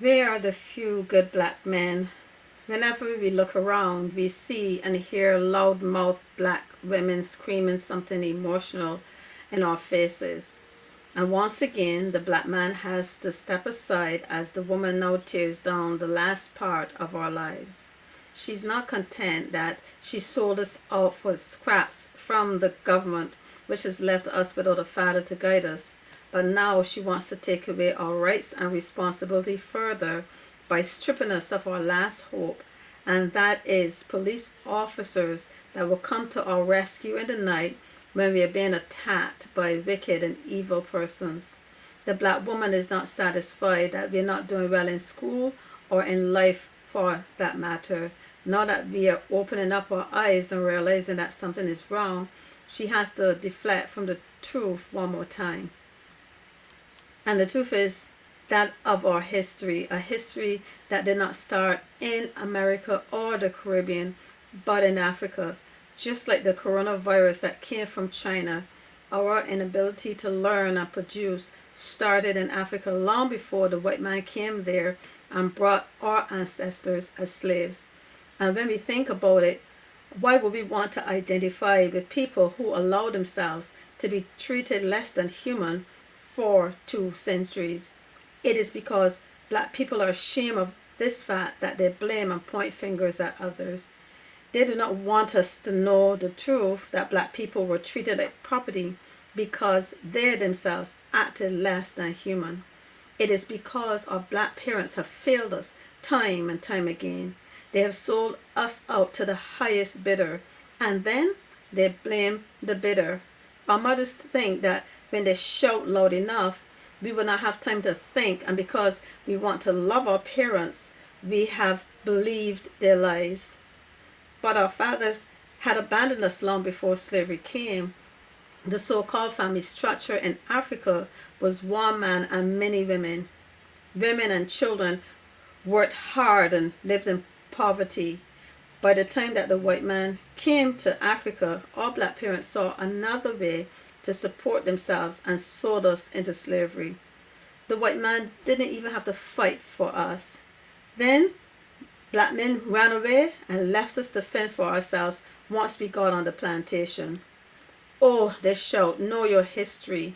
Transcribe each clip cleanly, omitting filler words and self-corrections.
We are the few good black men. Whenever we look around, we see and hear loud-mouthed black women screaming something emotional in our faces. And once again, the black man has to step aside as the woman now tears down the last part of our lives. She's not content that she sold us out for scraps from the government, which has left us without a father to guide us. But now she wants to take away our rights and responsibility further by stripping us of our last hope, and that is police officers that will come to our rescue in the night when we are being attacked by wicked and evil persons. The black woman is not satisfied that we're not doing well in school or in life for that matter. Now that we are opening up our eyes and realizing that something is wrong, she has to deflect from the truth one more time. And the truth is that of our history, a history that did not start in America or the Caribbean, but in Africa. Just like the coronavirus that came from China, our inability to learn and produce started in Africa long before the white man came there and brought our ancestors as slaves. And when we think about it, why would we want to identify with people who allow themselves to be treated less than human for 2 centuries? It is because black people are ashamed of this fact that they blame and point fingers at others. They do not want us to know the truth that black people were treated like property because they themselves acted less than human. It is because our black parents have failed us time and time again. They have sold us out to the highest bidder, and then they blame the bidder. Our mothers think that when they shout loud enough, we will not have time to think, and because we want to love our parents, we have believed their lies. But our fathers had abandoned us long before slavery came. The so-called family structure in Africa was one man and many women. Women and children worked hard and lived in poverty. By the time that the white man came to Africa, our black parents saw another way to support themselves and sold us into slavery. The white man didn't even have to fight for us. Then black men ran away and left us to fend for ourselves once we got on the plantation. Oh, they shout, know your history,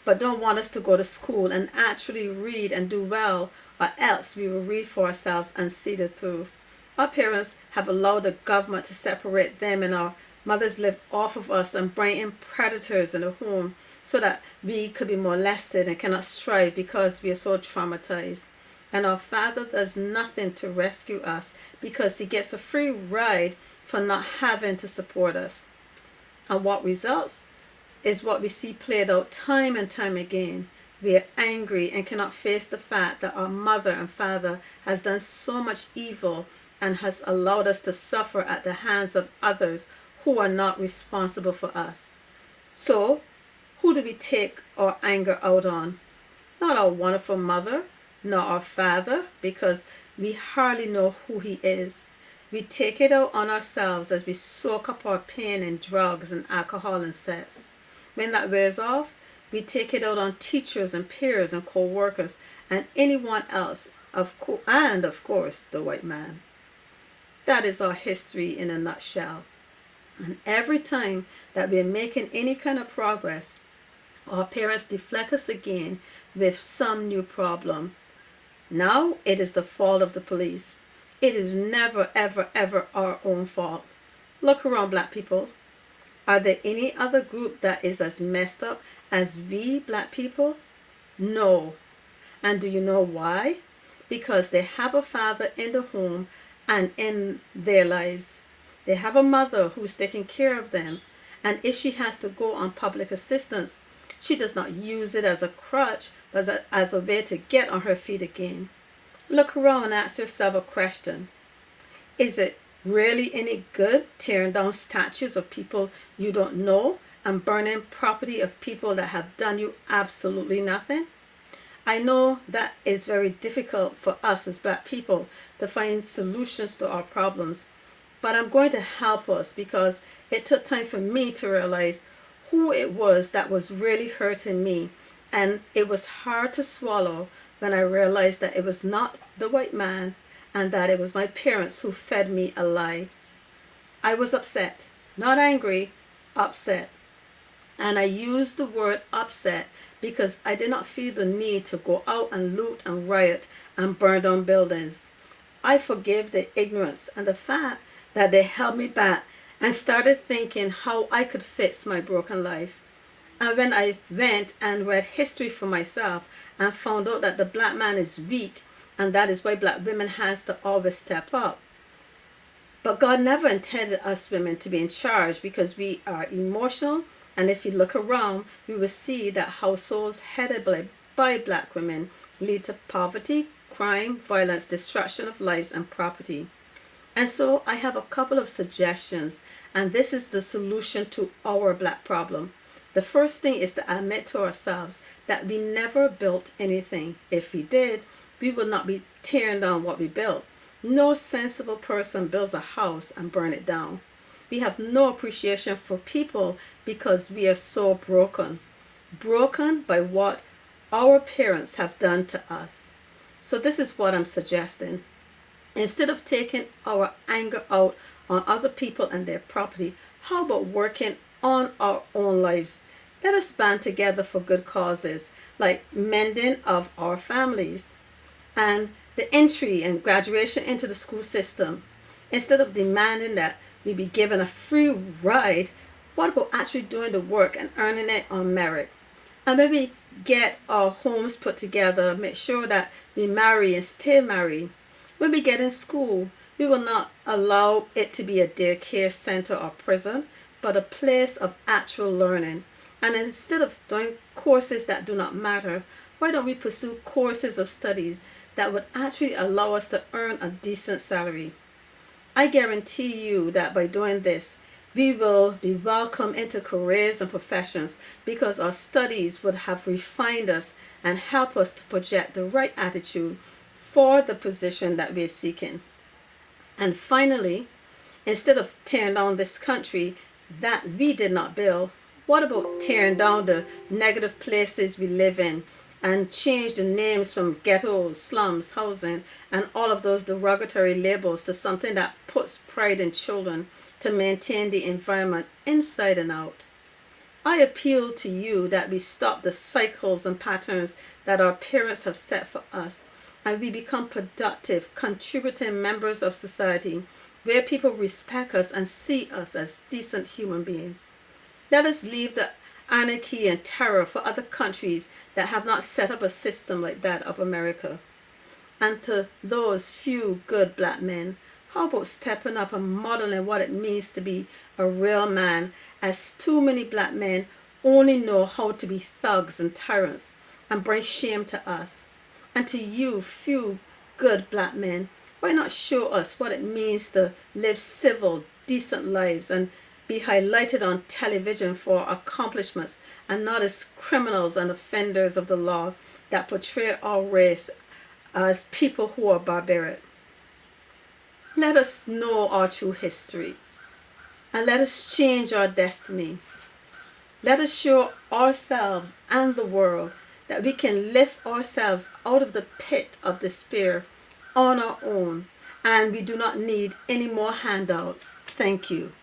but don't want us to go to school and actually read and do well, or else we will read for ourselves and see the truth. Our parents have allowed the government to separate them, and our mothers live off of us and bring in predators in the home so that we could be molested and cannot strive because we are so traumatized. And our father does nothing to rescue us because he gets a free ride for not having to support us. And what results is what we see played out time and time again. We are angry and cannot face the fact that our mother and father has done so much evil and has allowed us to suffer at the hands of others who are not responsible for us. So, who do we take our anger out on? Not our wonderful mother, nor our father, because we hardly know who he is. We take it out on ourselves as we soak up our pain in drugs and alcohol and sex. When that wears off, we take it out on teachers and peers and co-workers and anyone else, and of course the white man. That is our history in a nutshell. And every time that we're making any kind of progress, our parents deflect us again with some new problem. Now it is the fault of the police. It is never, ever, ever our own fault. Look around, black people. Are there any other group that is as messed up as we black people? No. And do you know why? Because they have a father in the home and in their lives. They have a mother who's taking care of them. And if she has to go on public assistance, she does not use it as a crutch, but as a way to get on her feet again. Look around and ask yourself a question. Is it really any good tearing down statues of people you don't know and burning property of people that have done you absolutely nothing? I know that is very difficult for us as black people to find solutions to our problems, but I'm going to help us because it took time for me to realize who it was that was really hurting me, and it was hard to swallow, when I realized that it was not the white man and that it was my parents who fed me a lie. I was upset, not angry, upset. And I use the word upset because I did not feel the need to go out and loot and riot and burn down buildings. I forgave the ignorance and the fact that they held me back and started thinking how I could fix my broken life. And when I went and read history for myself and found out that the black man is weak and that is why black women has to always step up. But God never intended us women to be in charge because we are emotional. And if you look around, we will see that households headed by black women lead to poverty, crime, violence, destruction of lives and property. And so I have a couple of suggestions, and this is the solution to our black problem. The first thing is to admit to ourselves that we never built anything. If we did, we would not be tearing down what we built. No sensible person builds a house and burn it down. We have no appreciation for people because we are so broken. Broken by what our parents have done to us. So this is what I'm suggesting. Instead of taking our anger out on other people and their property, how about working on our own lives? Let us band together for good causes like mending of our families and the entry and graduation into the school system. Instead of demanding that we be given a free ride, what about actually doing the work and earning it on merit? And maybe get our homes put together, make sure that we marry and stay married. When we get in school, we will not allow it to be a daycare center or prison, but a place of actual learning. And instead of doing courses that do not matter, why don't we pursue courses of studies that would actually allow us to earn a decent salary? I guarantee you that by doing this, we will be welcomed into careers and professions because our studies would have refined us and help us to project the right attitude for the position that we're seeking. And finally, instead of tearing down this country that we did not build, what about tearing down the negative places we live in and change the names from ghettos, slums, housing, and all of those derogatory labels to something that puts pride in children to maintain the environment inside and out? I appeal to you that we stop the cycles and patterns that our parents have set for us and we become productive, contributing members of society where people respect us and see us as decent human beings. Let us leave the anarchy and terror for other countries that have not set up a system like that of America. And to those few good black men, how about stepping up and modeling what it means to be a real man, as too many black men only know how to be thugs and tyrants and bring shame to us. And to you few good black men, why not show us what it means to live civil, decent lives and be highlighted on television for accomplishments and not as criminals and offenders of the law that portray our race as people who are barbaric? Let us know our true history and let us change our destiny. Let us show ourselves and the world that we can lift ourselves out of the pit of despair on our own and we do not need any more handouts. Thank you.